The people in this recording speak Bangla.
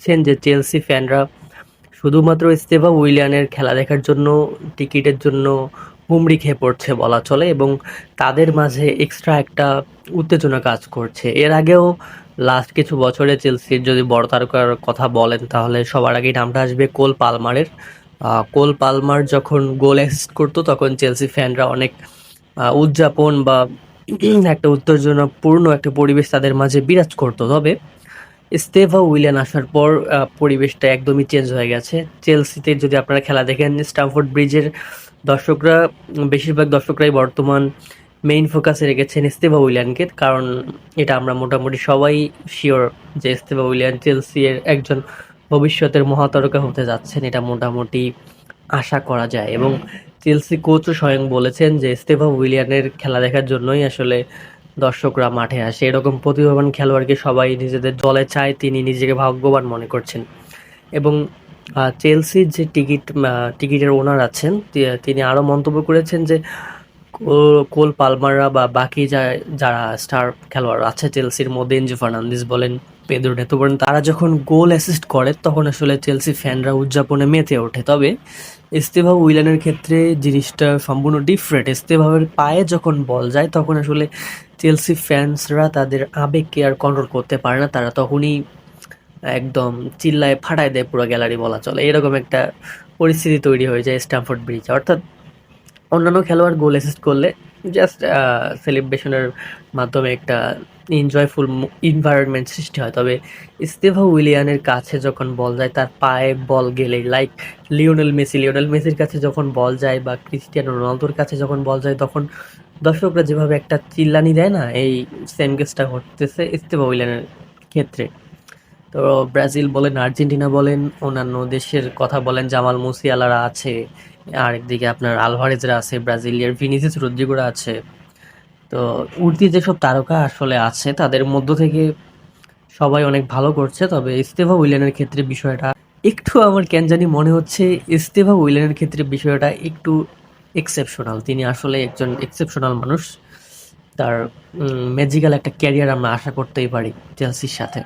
দেখছেন যে চেলসি ফ্যানরা শুধুমাত্র স্তেভা উইলিয়ানের খেলা দেখার জন্য টিকিটের জন্য হুমড়ি খেয়ে পড়ছে বলা চলে, এবং তাদের মাঝে এক্সট্রা একটা উত্তেজনা কাজ করছে। এর আগেও লাস্ট কিছু বছরে চেলসির যদি বড় তারকার কথা বলেন তাহলে সবার আগেই নামটা আসবে কোল পালমারের। কোল পালমার যখন গোল অ্যাসিস্ট করতো তখন চেলসি ফ্যানরা অনেক উদযাপন বা একটা উত্তেজনাপূর্ণ একটা পরিবেশ তাদের মাঝে বিরাজ করতো। তবে স্তেভা উইলিয়ান আসার পর পরিবেশটা একদমই চেঞ্জ হয়ে গেছে। চেলসিতে যদি আপনারা খেলা দেখেন, স্টামফোর্ড ব্রিজের দর্শকরা, বেশিরভাগ দর্শকরাই বর্তমান মেইন ফোকাসে রেখেছেন স্তেভা উইলিয়ানকে, কারণ এটা আমরা মোটামুটি সবাই শিওর যে স্তেভা উইলিয়ান চেলসি এর একজন ভবিষ্যতের মহাতারকা হতে যাচ্ছেন, এটা মোটামুটি আশা করা যায়। এবং চেলসি কোচও স্বয়ং বলেছেন যে স্তেভা উইলিয়ানের খেলা দেখার জন্যই আসলে দর্শকরা মাঠে আসে। এরকম প্রতিভাবান খেলোয়াড়কে সবাই নিজেদের দলে চায়, তিনি নিজেকে ভাগ্যবান মনে করছেন। এবং চেলসির যে টিকিটের ওনার আছেন, তিনি আরও মন্তব্য করেছেন যে কোল পালমাররা বা বাকি যারা স্টার খেলোয়াড় আছে চেলসির মধ্যে, এনজো ফার্নান্দেজ বলেন, পেদ্রো নেতো বলেন, তারা যখন গোল অ্যাসিস্ট করে তখন আসলে চেলসি ফ্যানরা উদযাপনে মেতে ওঠে। তবে এস্তেভা উইলানের ক্ষেত্রে জিনিসটা সম্পূর্ণ ডিফারেন্ট। এস্তেভাবের পায়ে যখন বল যায় তখন আসলে চেলসি ফ্যান্সরা তাদের আবেগকে আর কন্ট্রোল করতে পারে না, তারা তখনই একদম চিল্লায় ফাটায় দেয় পুরো গ্যালারি বলা চলে। এরকম একটা পরিস্থিতি তৈরি হয়ে যায় স্ট্যামফোর্ড ব্রিজে। অর্থাৎ অন্যান্য খেলোয়াড় গোল অ্যাসিস্ট করলে জাস্ট সেলিব্রেশনের মাধ্যমে একটা এনজয়ফুল এনভায়রনমেন্ট সৃষ্টি হয়। তবে স্তেভা উইলিয়ানের কাছে যখন বল যায়, তার পায়ে বল গেলেই, লাইক লিওনেল মেসির কাছে যখন বল যায় বা ক্রিস্টিয়ানো রোনালদোর কাছে যখন বল যায়, তখন দর্শকরা যেভাবে একটা চিল্লানি দেয় না, এই সেম কেসটা ঘটতেছে স্তেভা উইলিয়ানের ক্ষেত্রে। তো ব্রাজিল বলেন, আর্জেন্টিনা বলেন, অন্যান্য দেশের কথা বলেন, জামাল মুসিয়ালারা আছে, আরেকদিকে আপনার আলভারেজরা আছে, ব্রাজিলিয়ার ভিনিসিয়াস রদ্রিগোরা আছে। তো উঠতি যেসব তারকা আসলে আছে তাদের মধ্য থেকে সবাই অনেক ভালো করছে। তবে ইস্তেভা উইলিয়ানের ক্ষেত্রে বিষয়টা একটু, আমার কেন জানি মনে হচ্ছে ইস্তেভা উইলিয়ানের ক্ষেত্রে বিষয়টা একটু এক্সেপশনাল। তিনি আসলে একজন এক্সেপশনাল মানুষ। তার ম্যাজিক্যাল একটা ক্যারিয়ার আমরা আশা করতেই পারি চেলসির সাথে।